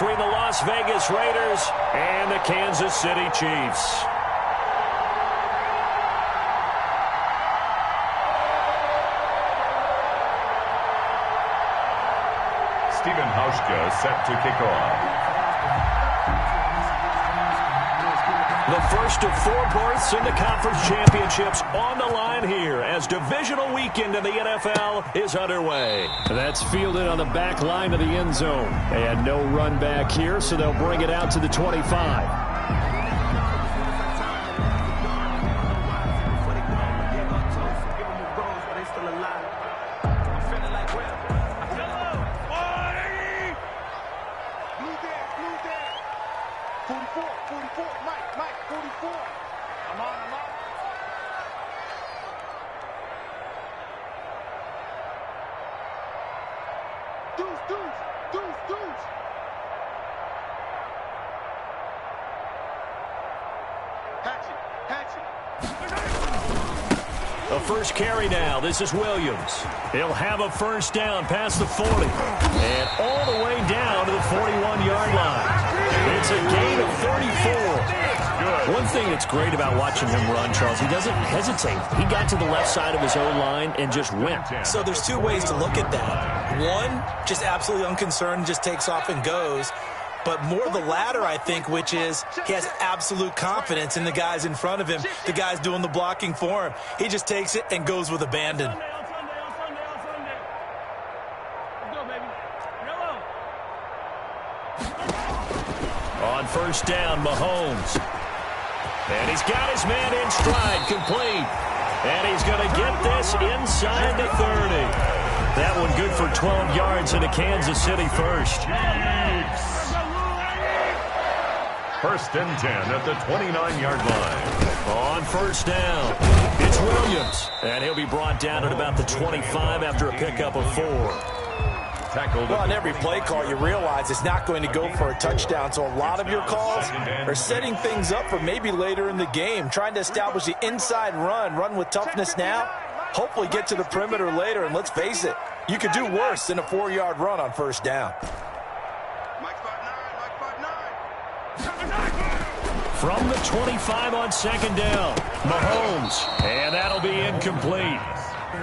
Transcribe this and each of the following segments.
between the Las Vegas Raiders and the Kansas City Chiefs. Stephen Hauschka set to kick off. The first of 4 berths in the conference championships on the line here as divisional weekend in the NFL is underway. That's fielded on the back line of the end zone. They had no run back here, so they'll bring it out to the 25. A first carry now. This is Williams. He'll have a first down past the 40. And all the way down to the 41-yard line. It's a gain of 34. One thing that's great about watching him run, Charles, he doesn't hesitate. He got to the left side of his own line and just went. So there's 2 ways to look at that. One, just absolutely unconcerned, just takes off and goes. But more the latter, I think, which is he has absolute confidence in the guys in front of him, the guys doing the blocking for him. He just takes it and goes with abandon. On first down, Mahomes. And he's got his man in stride, complete. And he's going to get this inside the 30. That one good for 12 yards into Kansas City first. First and 10 at the 29-yard line. On first down, it's Williams. And he'll be brought down at about the 25 after a pickup of 4. Tackled. Well, on every play call, you realize it's not going to go for a touchdown. So a lot of your calls are setting things up for maybe later in the game, trying to establish the inside run with toughness now, hopefully get to the perimeter later. And let's face it, you could do worse than a 4-yard run on first down. From the 25 on second down, Mahomes, and that'll be incomplete.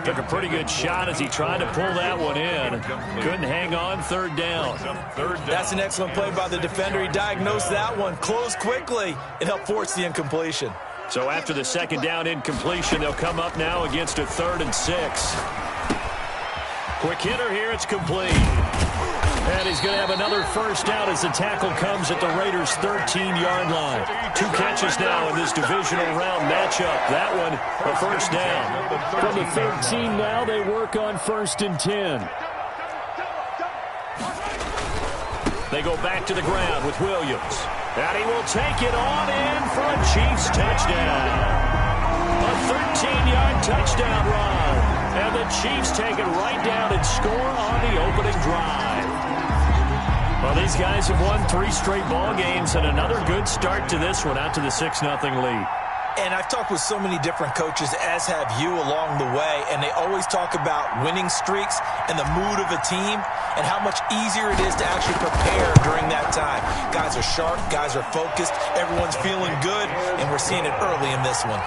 Took a pretty good shot as he tried to pull that one in. Couldn't hang on, third down. That's an excellent play by the defender. He diagnosed that one, closed quickly, and helped force the incompletion. So after the second down incompletion, they'll come up now against a 3rd and 6. Quick hitter here, it's complete. And he's going to have another first down as the tackle comes at the Raiders' 13-yard line. 2 catches now in this divisional round matchup. That one, a first down. From the 13 now, they work on 1st and 10. They go back to the ground with Williams. And he will take it on in for a Chiefs touchdown. A 13-yard touchdown run. And the Chiefs take it right down and score on the opening drive. Well, these guys have won 3 straight ball games, and another good start to this one, out to the 6-0 lead. And I've talked with so many different coaches, as have you, along the way, and they always talk about winning streaks and the mood of a team and how much easier it is to actually prepare during that time. Guys are sharp, guys are focused, everyone's feeling good, and we're seeing it early in this one.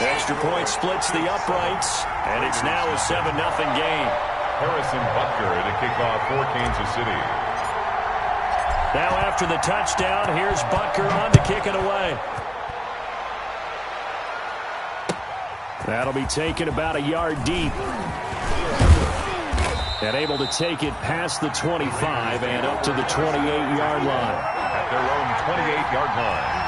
The extra point splits the uprights, and it's now a 7-0 game. Harrison Butker to kick off for Kansas City. Now after the touchdown, here's Butker on to kick it away. That'll be taken about a yard deep. And able to take it past the 25 and up to the 28-yard line. At their own 28-yard line.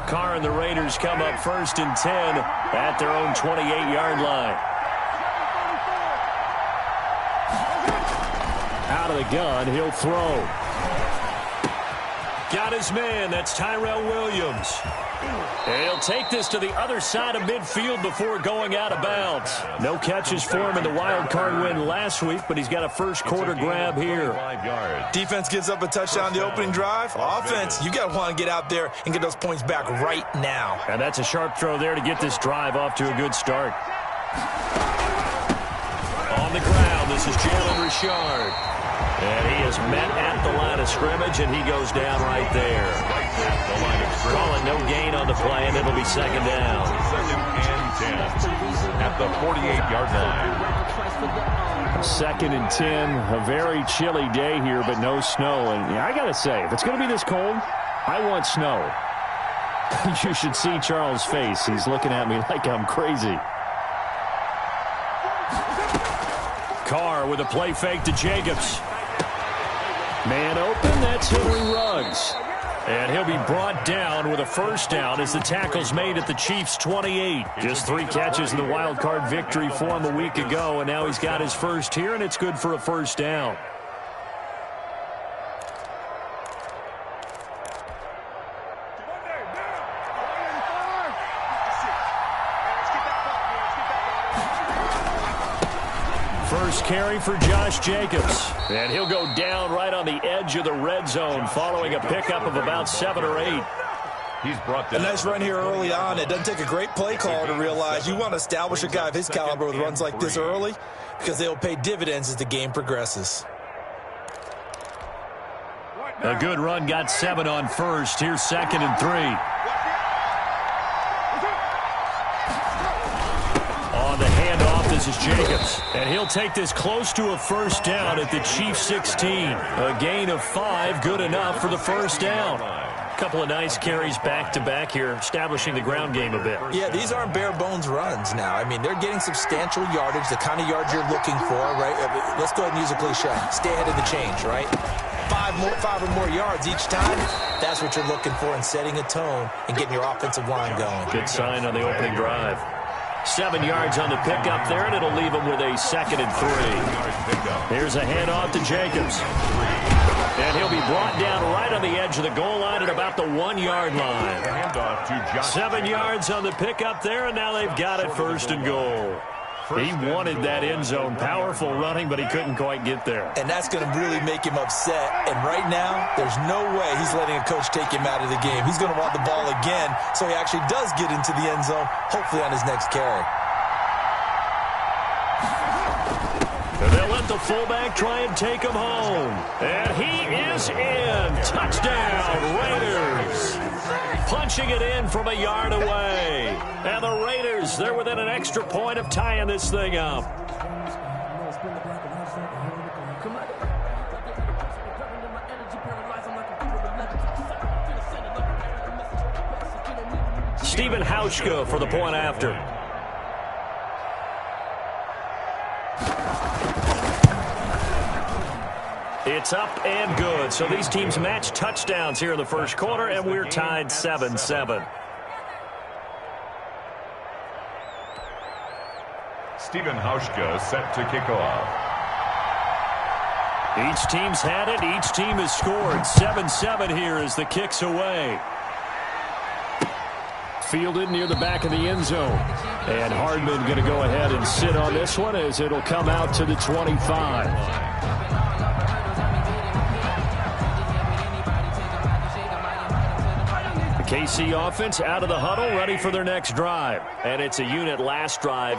Carr and the Raiders come up 1st and 10 at their own 28-yard line. Out of the gun, he'll throw. got his man. That's Tyrell Williams. And he'll take this to the other side of midfield before going out of bounds. No catches for him in the wild card win last week, but he's got a first quarter grab here. Defense gives up a touchdown the opening drive. Offense, you got to want to get out there and get those points back right now. And that's a sharp throw there to get this drive off to a good start. On the ground, this is Jalen Richard. And he is met at the line of scrimmage, and he goes down right there. Calling no gain on the play, and it'll be second down. Second and 10 at the 48-yard line. Second and 10, a very chilly day here, but no snow. And I got to say, if it's going to be this cold, I want snow. You should see Charles' face. He's looking at me like I'm crazy. Carr with a play fake to Jacobs. Man open, that's Henry Ruggs. And he'll be brought down with a first down as the tackle's made at the Chiefs' 28. Just 3 catches in the wild card victory for him a week ago, and now he's got his first here, and it's good for a first down. First carry for Josh Jacobs. And he'll go down right on the edge of the red zone following a pickup of about 7 or 8. He's brought down. A nice run here early on. It doesn't take a great play call to realize you want to establish a guy of his caliber with runs like this early because they'll pay dividends as the game progresses. A good run, got 7 on first. Here's second and 3. On the handoff, this is Jacobs. And he'll take this close to a first down at the Chiefs' 16. A gain of 5, good enough for the first down. A couple of nice carries back-to-back here, establishing the ground game a bit. Yeah, these aren't bare-bones runs now. I mean, they're getting substantial yardage, the kind of yards you're looking for, right? Let's go ahead and use a cliche. Stay ahead of the change, right? 5 or more yards each time. That's what you're looking for in setting a tone and getting your offensive line going. Good sign on the opening drive. 7 yards on the pickup there, and it'll leave him with a second and 3. Here's a handoff to Jacobs. And he'll be brought down right on the edge of the goal line at about the 1-yard line. 7 yards on the pickup there, and now they've got it first and goal. He wanted that end zone. Powerful running, but he couldn't quite get there. And that's going to really make him upset. And right now, there's no way he's letting a coach take him out of the game. He's going to want the ball again, so he actually does get into the end zone, hopefully on his next carry. And they'll let the fullback try and take him home. And he is in. Touchdown, Raiders. Punching it in from a yard away. And the Raiders, they're within an extra point of tying this thing up. Stephen Hauschka for the point after. It's up and good. So these teams match touchdowns here in the first quarter, and we're tied 7-7. Stephen Hauschka set to kick off. Each team's had it. Each team has scored. 7-7 here as the kick's away. Fielded near the back of the end zone. And Hardman going to go ahead and sit on this one as it'll come out to the 25. KC offense out of the huddle, ready for their next drive. And it's a unit last drive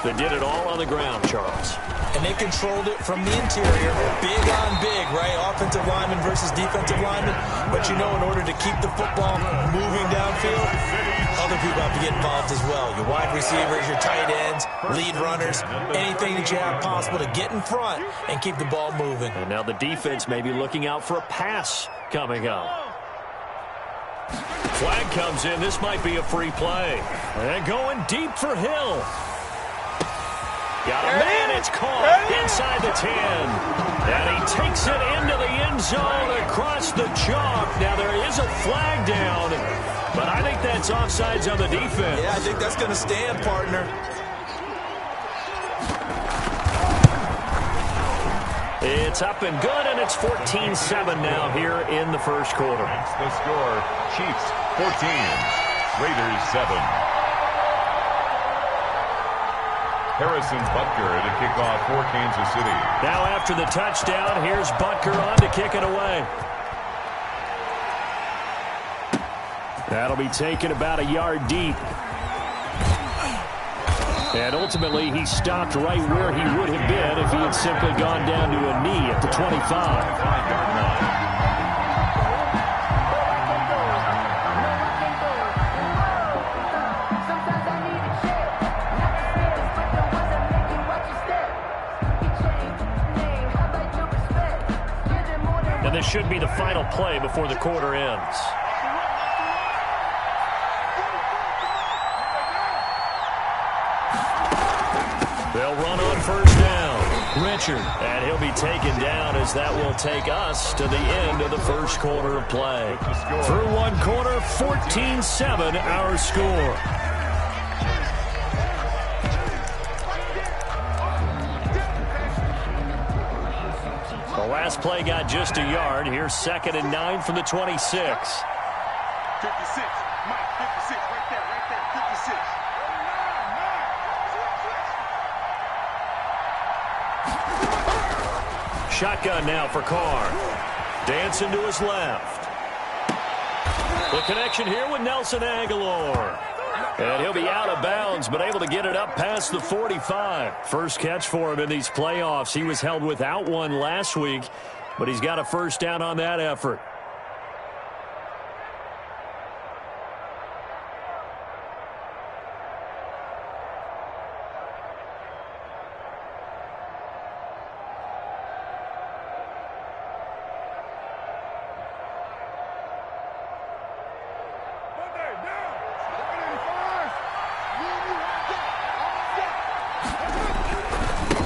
that did it all on the ground, Charles. And they controlled it from the interior, big on big, right? Offensive lineman versus defensive lineman. But you know, in order to keep the football moving downfield, other people have to get involved as well. Your wide receivers, your tight ends, lead runners, anything that you have possible to get in front and keep the ball moving. And now the defense may be looking out for a pass coming up. Flag comes in. This might be a free play. And going deep for Hill. Got a man. It's caught inside the 10. And he takes it into the end zone across the chalk. Now there is a flag down, but I think that's offsides on the defense. Yeah, I think that's going to stand, partner. It's up and good, and it's 14-7 now here in the first quarter. That's the score. Chiefs 14, Raiders 7. Harrison Butker to kick off for Kansas City. Now after the touchdown, here's Butker on to kick it away. That'll be taken about a yard deep. And ultimately, he stopped right where he would have been if he had simply gone down to a knee at the 25. 5-yard line. And this should be the final play before the quarter ends. They'll run on first down. Richard, and he'll be taken down as that will take us to the end of the first quarter of play. Through one quarter, 14-7 our score. The last play got just a yard. Here's 2nd and 9 from the 26. 56. Mike, 56. Right there. 56. Shotgun now for Carr. Dancing to his left. The connection here with Nelson Aguilar. And he'll be out of bounds, but able to get it up past the 45. First catch for him in these playoffs. He was held without one last week, but he's got a first down on that effort.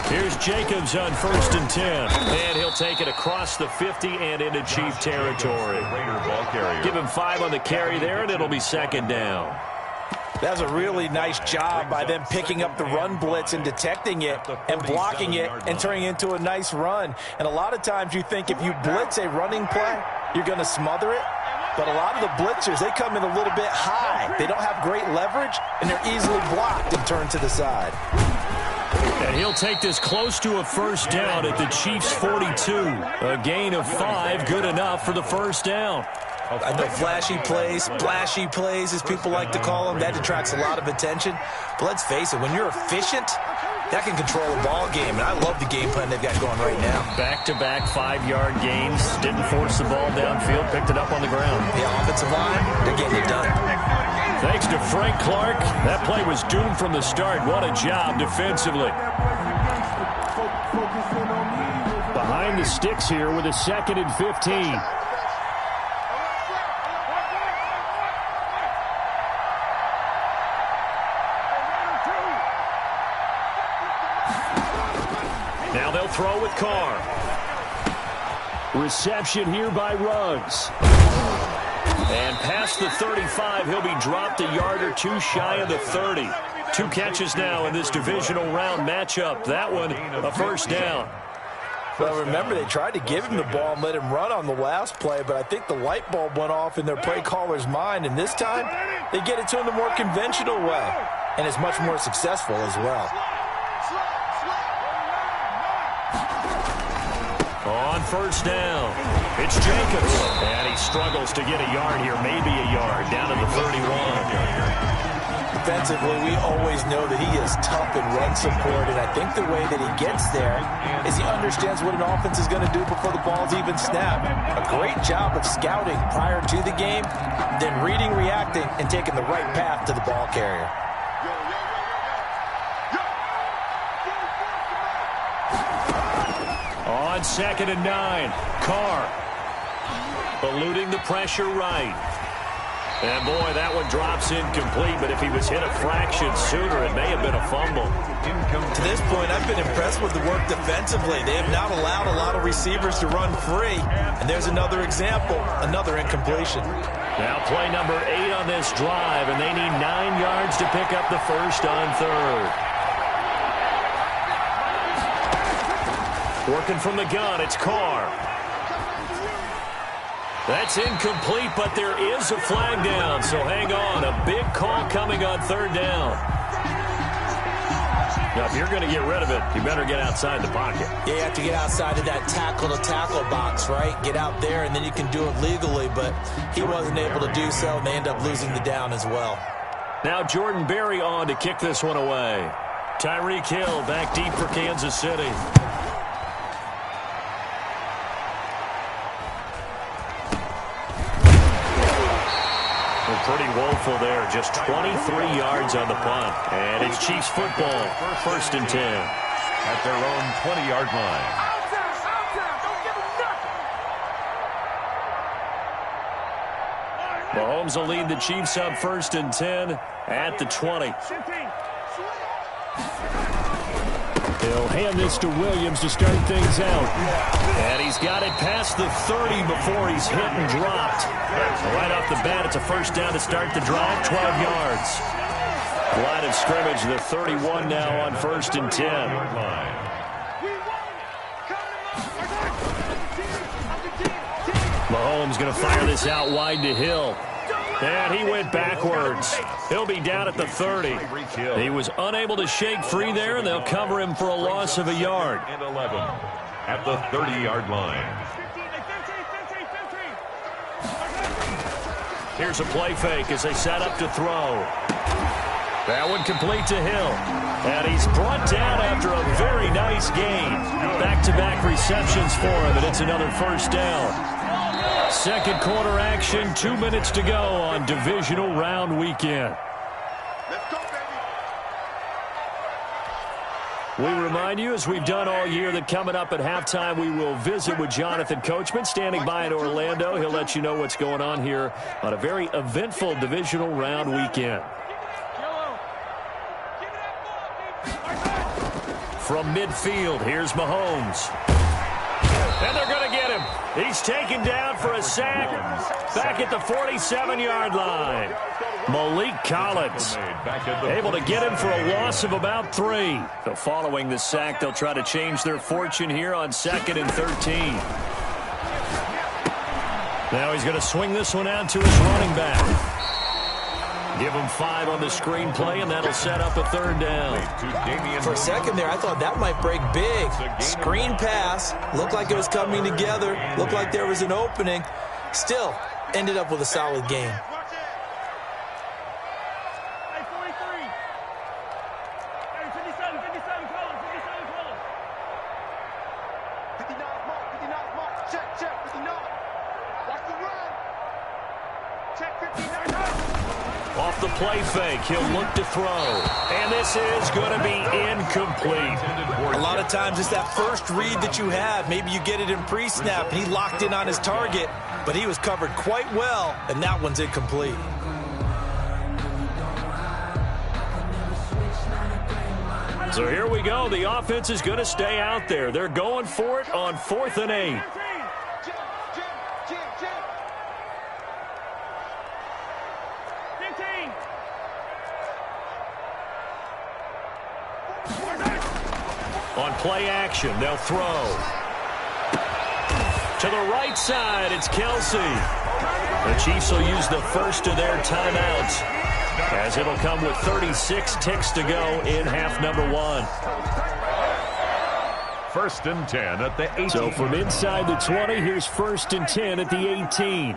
Here's Jacobs on 1st and 10. And he'll take it across the 50 and into Chief territory. Give him 5 on the carry there, and it'll be 2nd down. That was a really nice job by them picking up the run blitz and detecting it and blocking it and turning it into a nice run. And a lot of times you think if you blitz a running play, you're going to smother it. But a lot of the blitzers, they come in a little bit high. They don't have great leverage, and they're easily blocked and turned to the side. And he'll take this close to a first down at the Chiefs' 42. A gain of 5, good enough for the first down. I know flashy plays, splashy plays, as people like to call them, that attracts a lot of attention. But let's face it, when you're efficient, that can control a ball game. And I love the game plan they've got going right now. Back-to-back 5-yard gains. Didn't force the ball downfield, picked it up on the ground. The offensive line, they're getting it done. Thanks to Frank Clark. That play was doomed from the start. What a job defensively. Behind the sticks here with a 2nd and 15. Now they'll throw with Carr. Reception here by Ruggs. And past the 35, he'll be dropped a yard or two shy of the 30. 2 catches now in this divisional round matchup. That one, a first down. Well, remember, they tried to give him the ball and let him run on the last play, but I think the light bulb went off in their play caller's mind, and this time, they get it to him the more conventional way, and it's much more successful as well. On first down, it's Jacobs. And he struggles to get a yard here, maybe a yard, down to the 31. Defensively, we always know that he is tough in run support, and I think the way that he gets there is he understands what an offense is going to do before the ball's even snapped. A great job of scouting prior to the game, then reading, reacting, and taking the right path to the ball carrier. On 2nd and 9, Carr eluding the pressure right. And boy, that one drops incomplete, but if he was hit a fraction sooner, it may have been a fumble. To this point, I've been impressed with the work defensively. They have not allowed a lot of receivers to run free. And there's another example, another incompletion. Now play number 8 on this drive, and they need 9 yards to pick up the first on 3rd. Working from the gun, it's Carr. That's incomplete, but there is a flag down, so hang on. A big call coming on third down. Now, if you're going to get rid of it, you better get outside the pocket. Yeah, you have to get outside of that tackle-to-tackle box, right? Get out there, and then you can do it legally, but he wasn't able to do so, and they end up losing the down as well. Now Jordan Berry on to kick this one away. Tyreek Hill back deep for Kansas City. Pretty woeful there. Just 23 yards on the punt. And it's Chiefs football. First and 10. At their own 20-yard line. Mahomes will lead the Chiefs up first and 10 at the 20. He'll hand this to Williams to start things out. And he's got it past the 30 before he's hit and dropped. Right off the bat, it's a first down to start the drive, 12 yards. Line of scrimmage, the 31 now on first and 10. Mahomes going to fire this out wide to Hill. And he went backwards. He'll be down at the 30. He was unable to shake free there, and they'll cover him for a loss of a yard. And 11 at the 30-yard line. Here's a play fake as they set up to throw. That one complete to Hill. And he's brought down after a very nice game. Back-to-back receptions for him, and it's another first down. Second quarter action, 2 minutes to go on divisional round weekend. Let's go, baby. We remind you, as we've done all year, that coming up at halftime, we will visit with Jonathan Coachman, standing by in Orlando. He'll let you know what's going on here on a very eventful divisional round weekend. From midfield, here's Mahomes. And they're going to get him. He's taken down for a sack back at the 47-yard line. Malik Collins able to get him for a loss of about 3. So following the sack, they'll try to change their fortune here on 2nd and 13. Now he's going to swing this one out to his running back. Give him 5 on the screenplay, and that'll set up a third down. For a second there, I thought that might break big. Screen pass. Looked like it was coming together. Looked like there was an opening. Still, ended up with a solid game. Off the play fake, he'll look to throw. And this is going to be incomplete. A lot of times it's that first read that you have. Maybe you get it in pre-snap, and he locked in on his target, but he was covered quite well, and that one's incomplete. So here we go. The offense is going to stay out there. They're going for it on 4th and 8. On play action, they'll throw. To the right side, it's Kelsey. The Chiefs will use the first of their timeouts, as it'll come with 36 ticks to go in half number 1. First and 10 at the 18. So from inside the 20, here's first and 10 at the 18.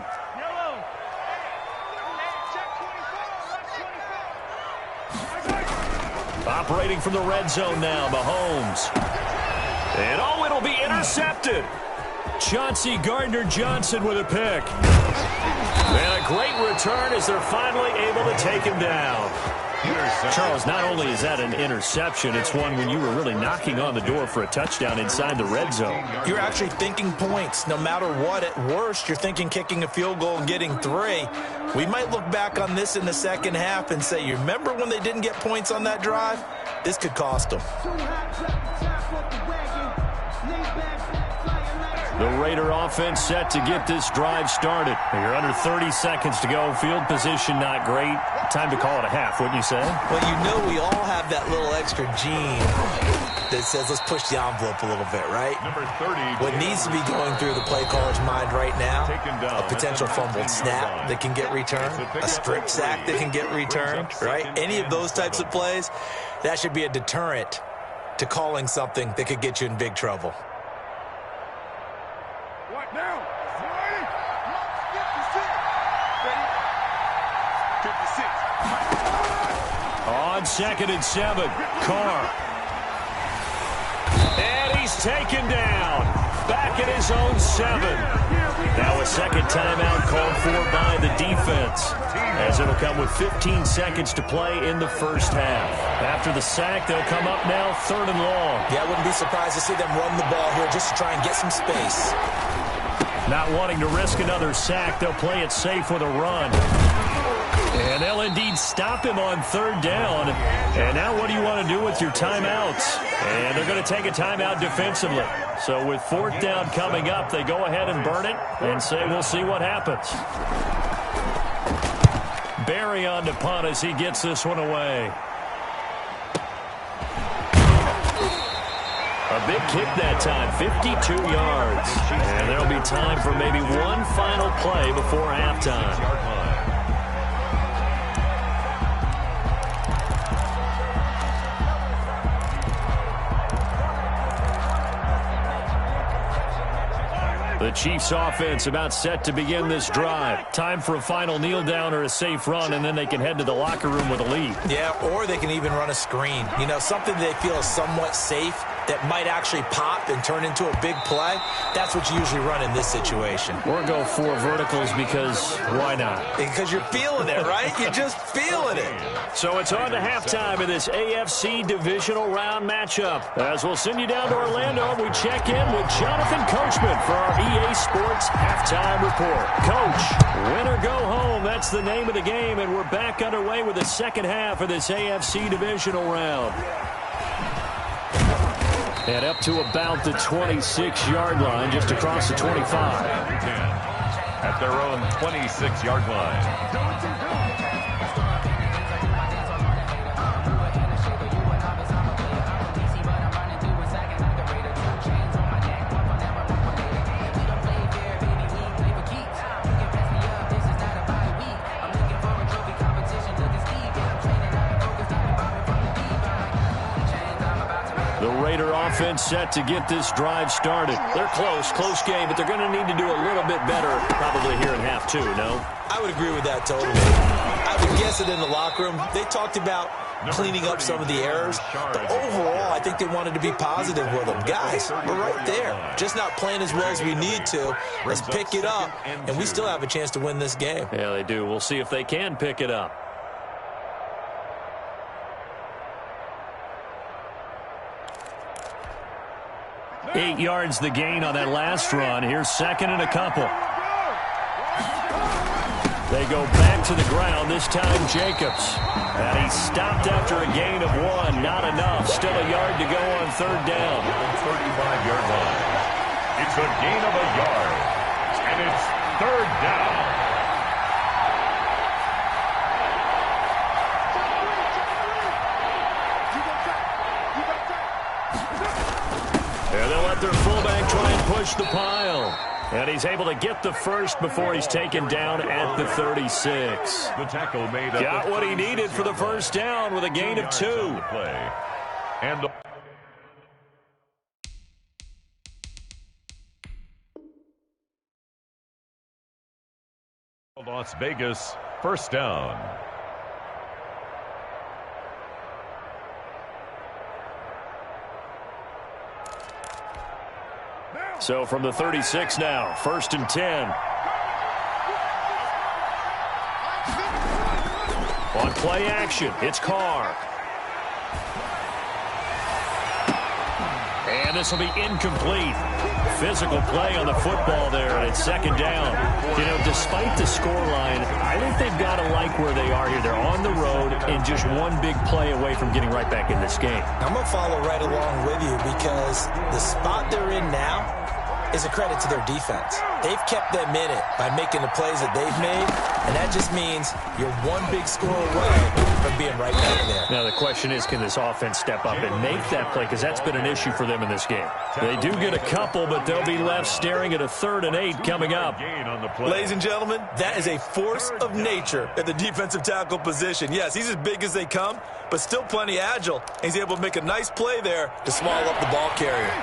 Operating from the red zone now, Mahomes. And oh, it'll be intercepted. Chauncey Gardner-Johnson with a pick. And a great return as they're finally able to take him down. Charles, not only is that an interception, it's one when you were really knocking on the door for a touchdown inside the red zone. You're actually thinking points. No matter what, at worst, you're thinking kicking a field goal and getting 3. We might look back on this in the second half and say, you remember when they didn't get points on that drive? This could cost them. The Raider offense set to get this drive started. You're under 30 seconds to go. Field position not great. Time to call it a half, wouldn't you say? Well, you know we all have that little extra gene that says let's push the envelope a little bit, right? Number 30. What needs to be going through the play caller's mind right now, a potential fumbled snap that can get returned, a strip sack that can get returned, right? Any of those types of plays, that should be a deterrent to calling something that could get you in big trouble. What now? 56. On 2nd and 7, Carr. And he's taken down. Back at his own 7. Now a second timeout called for by the defense, as it'll come with 15 seconds to play in the first half. After the sack, they'll come up now 3rd and long. Yeah, I wouldn't be surprised to see them run the ball here just to try and get some space. Not wanting to risk another sack, they'll play it safe with a run. And they'll indeed stop him on 3rd down. And now what do you want to do with your timeouts? And they're going to take a timeout defensively. So with 4th down coming up, they go ahead and burn it and say we'll see what happens. Barry on to punt as he gets this one away. A big kick that time, 52 yards. And there'll be time for maybe one final play before halftime. The Chiefs offense about set to begin this drive. Time for a final kneel down or a safe run, and then they can head to the locker room with a lead. Yeah, or they can even run a screen. You know, something they feel is somewhat safe that might actually pop and turn into a big play. That's what you usually run in this situation. Or go 4 verticals because why not? Because you're feeling it, right? You're just feeling it. So it's on to halftime in this AFC divisional round matchup. As we'll send you down to Orlando, we check in with Jonathan Coachman for our EA Sports Halftime Report. Coach, win or go home, that's the name of the game, and we're back underway with the second half of this AFC divisional round. And up to about the 26-yard line, just across the 25. At their own 26-yard line. Offense set to get this drive started. They're close game, but they're going to need to do a little bit better probably here in half 2, no? I would agree with that totally. I would guess it in the locker room. They talked about cleaning up some of the errors, but overall, I think they wanted to be positive with them. Guys, we're right there. Just not playing as well as we need to. Let's pick it up, and we still have a chance to win this game. Yeah, they do. We'll see if they can pick it up. Eight yards the gain on that last run. Here's 2nd and a couple. They go back to the ground, this time Jacobs. And he stopped after a gain of 1. Not enough. Still a yard to go on 3rd down. 35-yard line. It's a gain of a yard. And it's 3rd down. And they'll let their fullback try and push the pile. And he's able to get the first before he's taken down at the 36. The tackle made got what he needed for the first down with a gain of 2. And the Las Vegas, 1st down. So from the 36 now, 1st and 10. On play action, it's Carr. And this will be incomplete. Physical play on the football there, and it's 2nd down. You know, despite the scoreline, I think they've got to like where they are here. They're on the road and just one big play away from getting right back in this game. I'm going to follow right along with you because the spot they're in now is a credit to their defense. They've kept them in it by making the plays that they've made, and that just means you're one big score away from being right back there. Now the question is, can this offense step up and make that play? Because that's been an issue for them in this game. They do get a couple, but they'll be left staring at a 3rd and 8 coming up. Ladies and gentlemen, that is a force of nature at the defensive tackle position. Yes, he's as big as they come, but still plenty agile. He's able to make a nice play there to swallow up the ball carrier.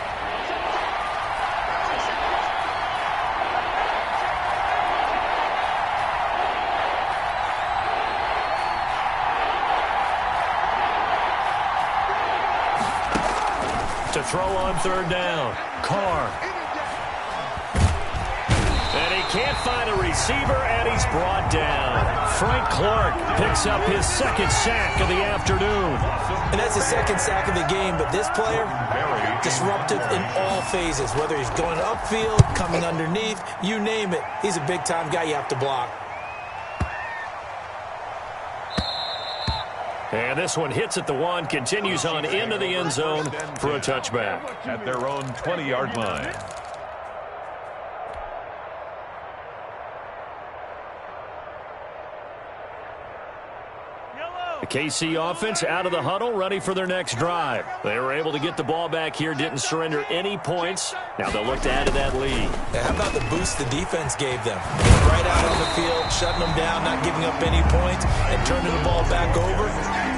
To throw on 3rd down. Carr. And he can't find a receiver, and he's brought down. Frank Clark picks up his 2nd sack of the afternoon. And that's the 2nd sack of the game, but this player, disruptive in all phases, whether he's going upfield, coming underneath, you name it. He's a big-time guy you have to block. And this one hits at the 1, continues on into the end zone for a touchback. At their own 20-yard line. The KC offense out of the huddle, ready for their next drive. They were able to get the ball back here, didn't surrender any points. Now they'll look to add to that lead. Now, how about the boost the defense gave them? Right out on the field, shutting them down, not giving up any points, and turning the ball back over.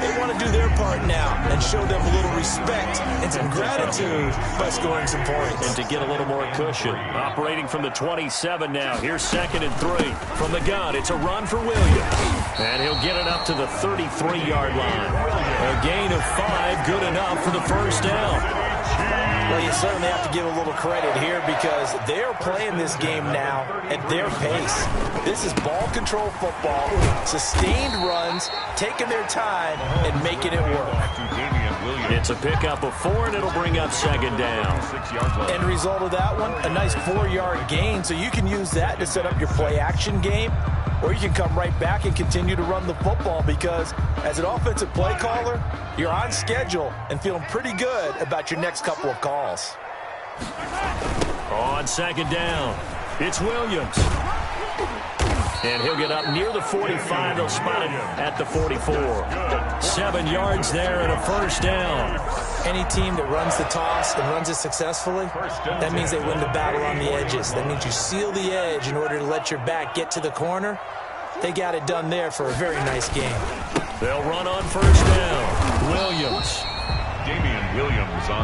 They want to do their part now and show them a little respect and some gratitude by scoring some points. And to get a little more cushion. Operating from the 27 now. Here's 2nd and 3. From the gun, it's a run for Williams. And he'll get it up to the 33-yard line. A gain of 5, good enough for the 1st down. Well, you certainly have to give a little credit here because they're playing this game now at their pace. This is ball control football, sustained runs, taking their time, and making it work. It's a pickup of 4, and it'll bring up 2nd down. End result of that one, a nice 4-yard gain, so you can use that to set up your play-action game, or you can come right back and continue to run the football because as an offensive play caller, you're on schedule and feeling pretty good about your next couple of calls. On 2nd down, it's Williams. And he'll get up near the 45. They'll spot him at the 44. 7 yards there and a 1st down. Any team that runs the toss and runs it successfully, that means they win the battle on the edges. That means you seal the edge in order to let your back get to the corner. They got it done there for a very nice game. They'll run on 1st down. Williams.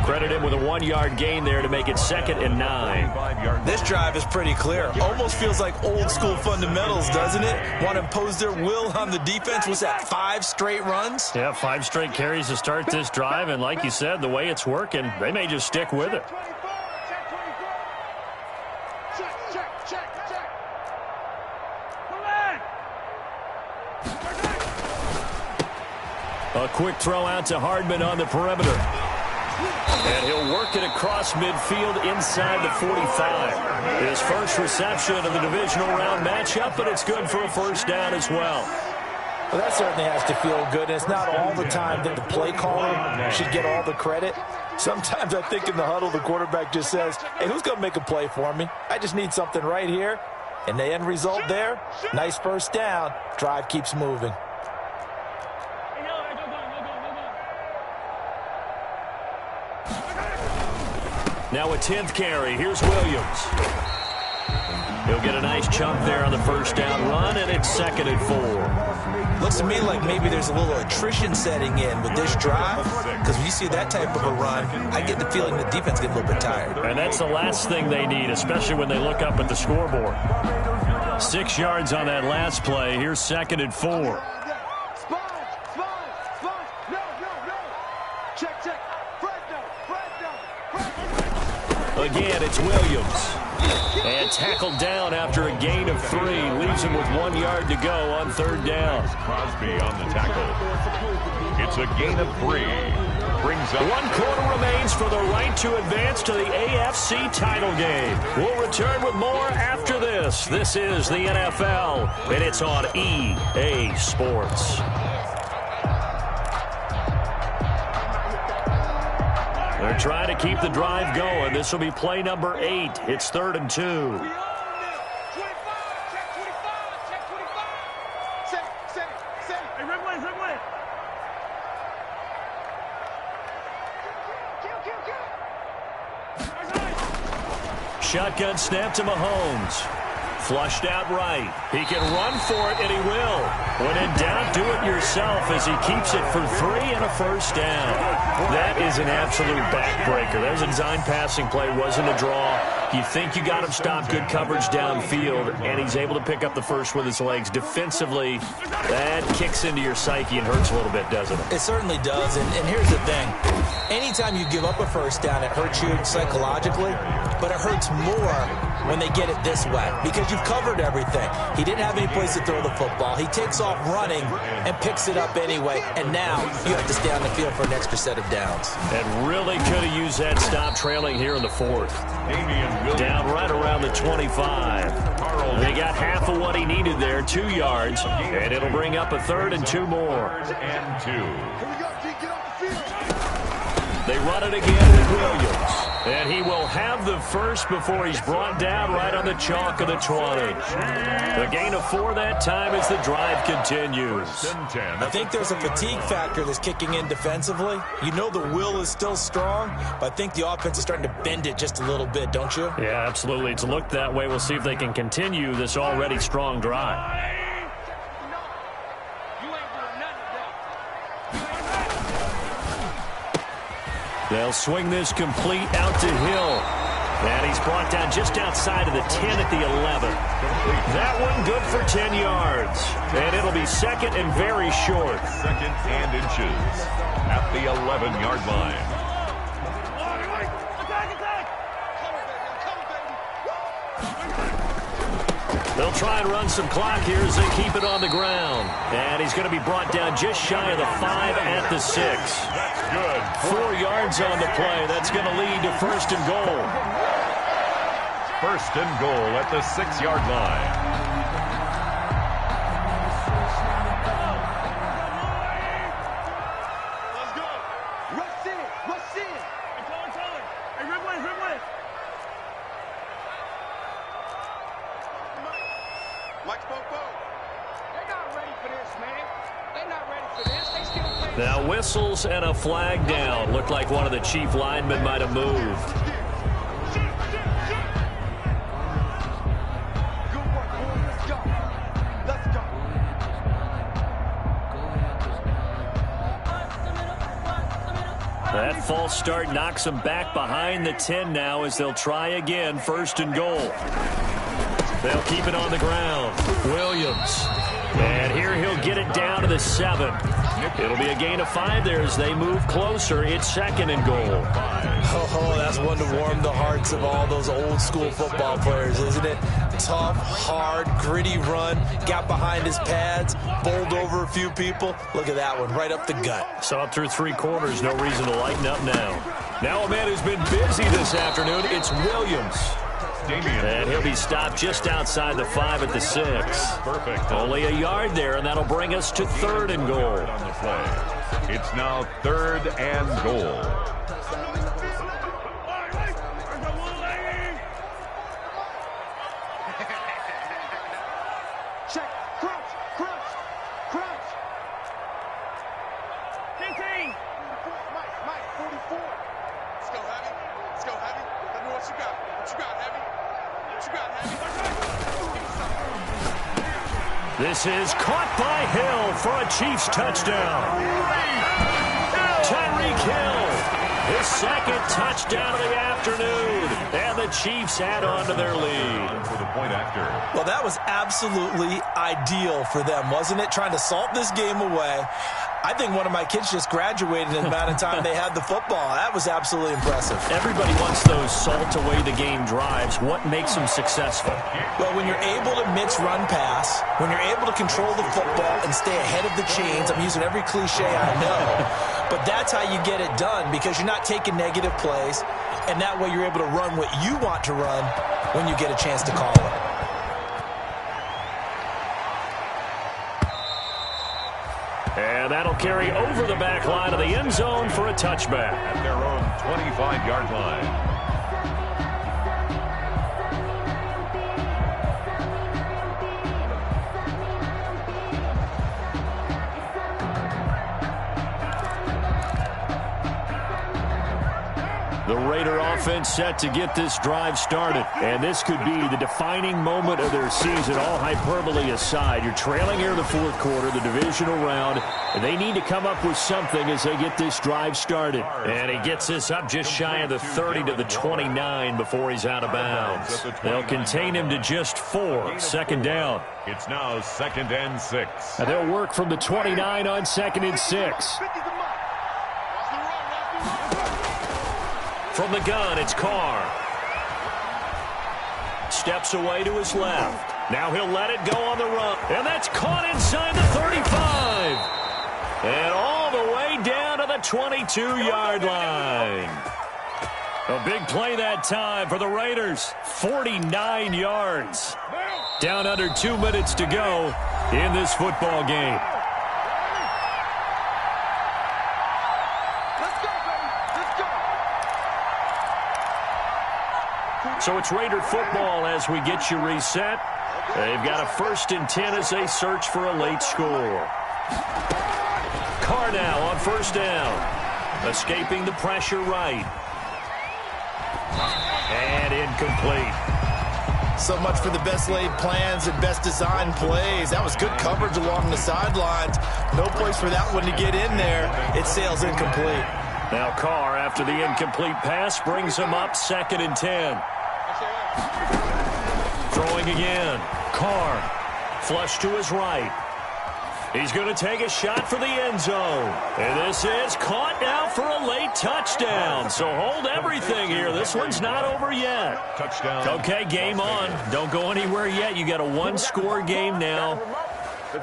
Credit him with a 1-yard gain there to make it 2nd and 9. This drive is pretty clear. Almost feels like old school fundamentals, doesn't it? Want to impose their will on the defense. Was that 5 straight runs? Yeah, 5 straight carries to start this drive. And like you said, the way it's working, they may just stick with it. A quick throw out to Hardman on the perimeter. And he'll work it across midfield inside the 45. His first reception of the divisional round matchup, but it's good for a 1st down as well. Well, that certainly has to feel good. And it's not all the time that the play caller should get all the credit. Sometimes I think in the huddle, the quarterback just says, hey, who's going to make a play for me? I just need something right here. And the end result there, nice 1st down. Drive keeps moving. Now a 10th carry. Here's Williams. He'll get a nice chunk there on the 1st down run, and it's 2nd and 4. Looks to me like maybe there's a little attrition setting in with this drive, because when you see that type of a run, I get the feeling the defense gets a little bit tired. And that's the last thing they need, especially when they look up at the scoreboard. 6 yards on that last play. Here's 2nd and 4. Again, it's Williams. And tackled down after a gain of 3. Leaves him with 1 yard to go on 3rd down. Crosby on the tackle. It's a gain of 3. Brings up 1 quarter remains for the right to advance to the AFC title game. We'll return with more after this. This is the NFL, and it's on EA Sports. They're trying to keep the drive going. This will be play number 8. It's 3rd and 2. Shotgun snap to Mahomes. Flushed out right. He can run for it, and he will. When in doubt, do it yourself as he keeps it for 3 and a first down. That is an absolute backbreaker. There's a design passing play. Wasn't a draw. You think you got him stopped, good coverage downfield, and he's able to pick up the first with his legs. Defensively, that kicks into your psyche and hurts a little bit, doesn't it? It certainly does, and here's the thing. Anytime you give up a first down, it hurts you psychologically, but it hurts more when they get it this way because you've covered everything. He didn't have any place to throw the football. He takes off running and picks it up anyway, and now you have to stay on the field for an extra set of downs. And really could have used that stop trailing here in the fourth. Down right around the 25. They got half of what he needed there, 2 yards, and it'll bring up a 3rd and 2 more. And 2. They run it again with Williams. And he will have the first before he's brought down right on the chalk of the 20. A gain of 4 that time as the drive continues. I think there's a fatigue factor that's kicking in defensively. You know the will is still strong, but I think the offense is starting to bend it just a little bit, don't you? Yeah, absolutely. It's looked that way. We'll see if they can continue this already strong drive. They'll swing this complete out to Hill. And he's brought down just outside of the 10 at the 11. That one good for 10 yards. And it'll be 2nd and very short. 2nd and inches at the 11-yard line. They'll try and run some clock here as they keep it on the ground. And he's going to be brought down just shy of the 5 at the 6. That's good. 4 yards on the play. That's going to lead to 1st and goal. 1st and goal at the 6-yard line. Now whistles and a flag down. Looked like one of the chief linemen might have moved. That false start knocks them back behind the 10 now as they'll try again. 1st and goal. They'll keep it on the ground. Williams. And here he'll get it down to the 7. It'll be a gain of 5 there as they move closer. It's 2nd and goal. Oh, that's one to warm the hearts of all those old school football players, isn't it? Tough, hard, gritty run. Got behind his pads, bowled over a few people. Look at that one, right up the gut. So up through 3 quarters, no reason to lighten up now. Now a man who's been busy this afternoon, it's Williams. And he'll be stopped just outside the 5 at the 6. Perfect. Only a yard there, and that'll bring us to 3rd and goal. On the play. It's now 3rd and goal. Check. Crouch. Crouch. Crouch. 15. Mike, 44. Let's go, Heavy. Let's go, Heavy. Tell me what you got. What you got, Heavy? What you got, Heavy? This is caught by Hill for a Chiefs touchdown. Tyreek Hill, his 2nd touchdown of the afternoon. And the Chiefs add on to their lead. For the point after. Well, that was absolutely ideal for them, wasn't it? Trying to salt this game away. I think one of my kids just graduated in the amount of time they had the football. That was absolutely impressive. Everybody wants those salt away the game drives. What makes them successful? Well, when you're able to mix run pass, when you're able to control the football and stay ahead of the chains, I'm using every cliche I know, but that's how you get it done because you're not taking negative plays, and that way you're able to run what you want to run when you get a chance to call it. And that'll carry over the back line of the end zone for a touchback. At their own 25-yard line. The Raider offense set to get this drive started. And this could be the defining moment of their season, all hyperbole aside. You're trailing here in the fourth quarter, the divisional round, and they need to come up with something as they get this drive started. And he gets this up just shy of the 30 to the 29 before he's out of bounds. They'll contain him to just 4. Second down. It's now 2nd and 6. And they'll work from the 29 on 2nd and 6. From the gun, it's Carr. Steps away to his left. Now he'll let it go on the run. And that's caught inside the 35. And all the way down to the 22-yard line. A big play that time for the Raiders. 49 yards. Down under 2 minutes to go in this football game. So it's Raider football as we get you reset. They've got a 1st and 10 as they search for a late score. Carr now on 1st down. Escaping the pressure right. And incomplete. So much for the best laid plans and best designed plays. That was good coverage along the sidelines. No place for that one to get in there. It sails incomplete. Now Carr, after the incomplete pass, brings him up 2nd and 10. Throwing again. Carr. Flush to his right. He's going to take a shot for the end zone. And this is caught now for a late touchdown. So hold everything here. This one's not over yet. Touchdown. Okay, game on. Don't go anywhere yet. You got a 1-score game now.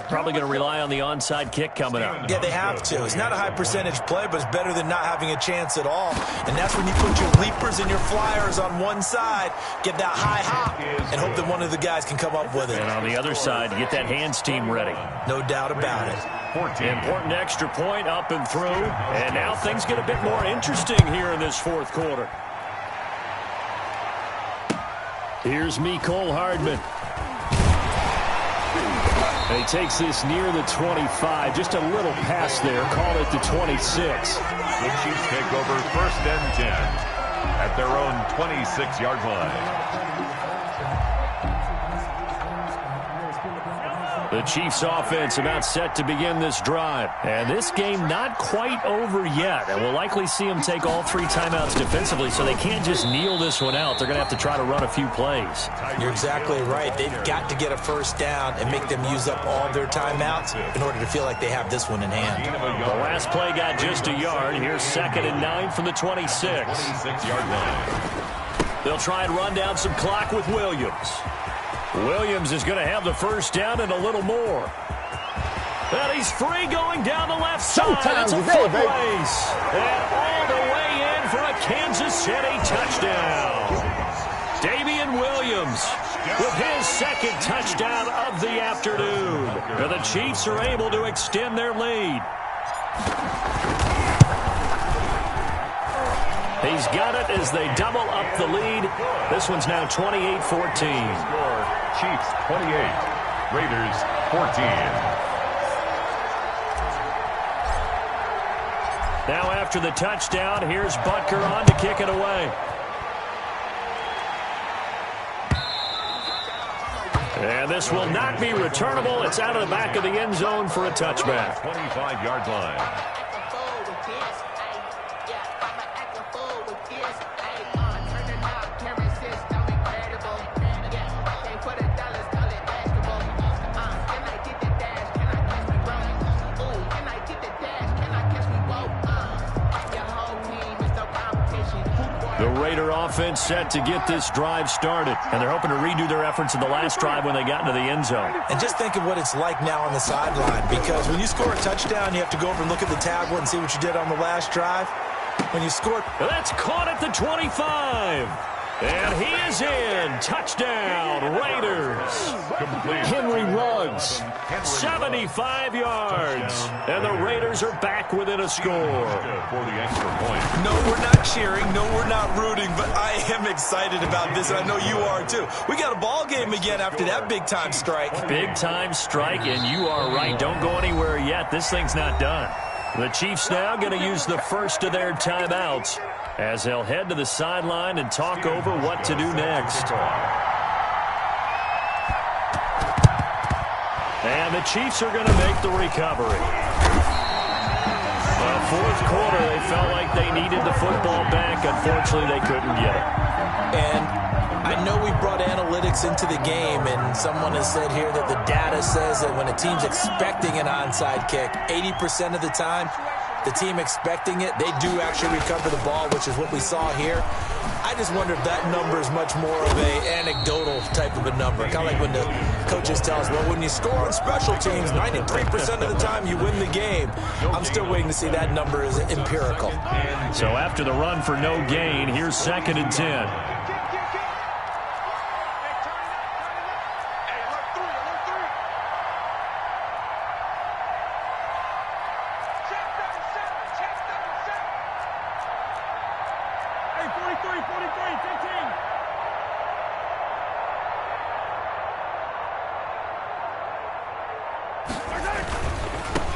Probably going to rely on the onside kick coming up. Yeah, they have to. It's not a high percentage play, but it's better than not having a chance at all. And that's when you put your leapers and your flyers on one side, get that high hop, and hope that one of the guys can come up with it. And on the other side, get that hands team ready. No doubt about it. 14. Important extra point up and through. And now things get a bit more interesting here in this fourth quarter. Here's Mecole Hardman. And he takes this near the 25. Just a little pass there. Call it the 26. The Chiefs take over 1st and 10 at their own 26-yard line. The Chiefs offense about set to begin this drive. And this game not quite over yet. And we'll likely see them take all 3 timeouts defensively, so they can't just kneel this one out. They're going to have to try to run a few plays. You're exactly right. They've got to get a 1st down and make them use up all their timeouts in order to feel like they have this one in hand. The last play got just a yard. Here's 2nd and 9 from the 26. 26-yard line. They'll try and run down some clock with Williams. Williams is going to have the 1st down and a little more. And he's free going down the left side. It's a foot race. And all the way in for a Kansas City touchdown. Damian Williams with his 2nd touchdown of the afternoon. And the Chiefs are able to extend their lead. He's got it as they double up the lead. This one's now 28-14. Chiefs 28, Raiders 14. Now after the touchdown, here's Butker on to kick it away. And this will not be returnable. It's out of the back of the end zone for a touchback. 25-yard line. The Raider offense set to get this drive started. And they're hoping to redo their efforts in the last drive when they got into the end zone. And just think of what it's like now on the sideline, because when you score a touchdown, you have to go over and look at the tablet and see what you did on the last drive. When you scored... That's caught at the 25. And he is in. Touchdown, Raiders. Henry Ruggs, 75 yards. And the Raiders are back within a score. For the extra point. No, we're not cheering. No, we're not rooting. But I am excited about this, and I know you are too. We got a ball game again after that big-time strike. Big-time strike, and you are right. Don't go anywhere yet. This thing's not done. The Chiefs now going to use the first of their timeouts as they'll head to the sideline and talk over what to do next. And the Chiefs are going to make the recovery. Fourth quarter, they felt like they needed the football back. Unfortunately, they couldn't get it. And I know we brought analytics into the game, and someone has said here that the data says that when a team's expecting an onside kick, 80% of the time, the team expecting it, they do actually recover the ball, which is what we saw here. I just wonder if that number is much more of a anecdotal type of a number. Kind of like when the coaches tell us, well, when you score on special teams, 93% of the time you win the game. I'm still waiting to see that number is empirical. So after the run for no gain, here's 2nd and 10.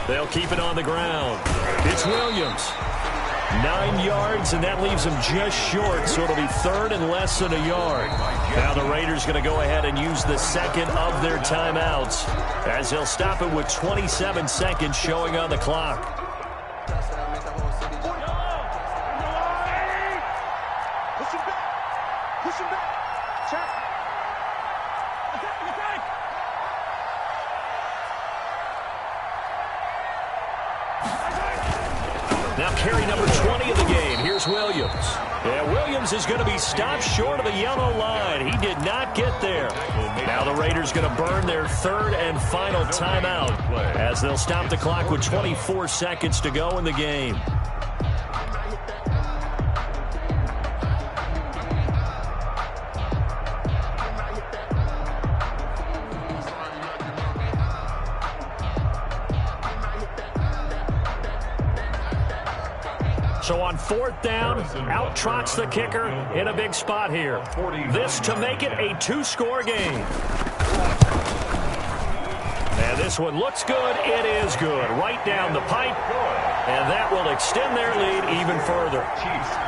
They'll keep it on the ground. It's Williams. 9 yards, and that leaves them just short, so it'll be 3rd and less than a yard. Now the Raiders going to go ahead and use the second of their timeouts, as they'll stop it with 27 seconds showing on the clock. Push him back. Push him back. Check. Attack. Now carry number 20 of the game. Here's Williams. Yeah, Williams is going to be stopped short of the yellow line. He did not get there. Now the Raiders going to burn their 3rd and final timeout, as they'll stop the clock with 24 seconds to go in the game. So on 4th down, out trots the kicker in a big spot here. This to make it a 2-score game. And this one looks good. It is good. Right down the pipe. And that will extend their lead even further.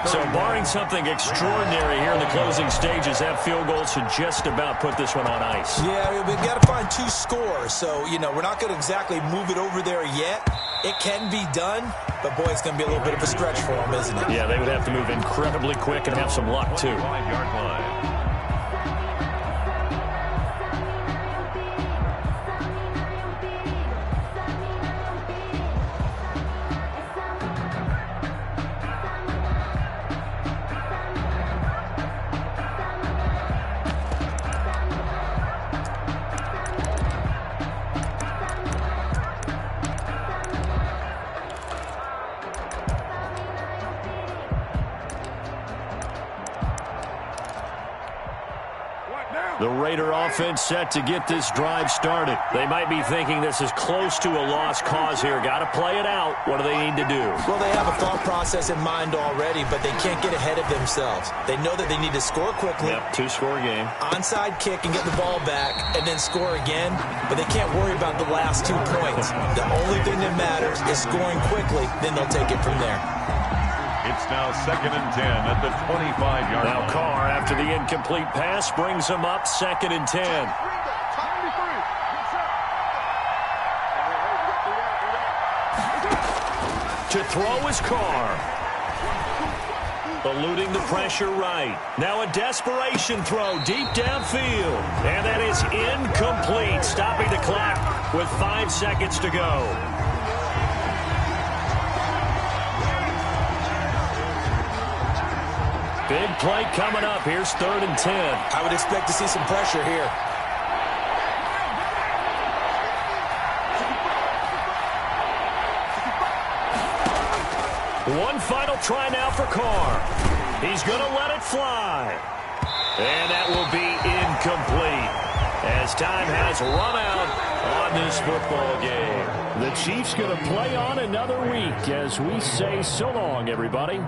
So barring something extraordinary here in the closing stages, that field goal should just about put this one on ice. Yeah, we've got to find 2 scores. So, we're not going to exactly move it over there yet. It can be done, but boy, it's going to be a little bit of a stretch for them, isn't it? Yeah, they would have to move incredibly quick and have some luck, too. 5-yard line. The Raider offense set to get this drive started. They might be thinking this is close to a lost cause here. Got to play it out. What do they need to do? Well, they have a thought process in mind already, but they can't get ahead of themselves. They know that they need to score quickly. Yep, 2-score game. Onside kick and get the ball back and then score again, but they can't worry about the last 2 points. The only thing that matters is scoring quickly, then they'll take it from there. It's now 2nd and 10 at the 25-yard line. Now Carr, after the incomplete pass, brings them up 2nd and 10. To throw is Carr. Eluding the pressure right. Now a desperation throw deep downfield. And that is incomplete, stopping the clock with 5 seconds to go. Big play coming up. Here's 3rd and 10. I would expect to see some pressure here. One final try now for Carr. He's going to let it fly. And that will be incomplete, as time has run out on this football game. The Chiefs going to play on another week as we say so long, everybody.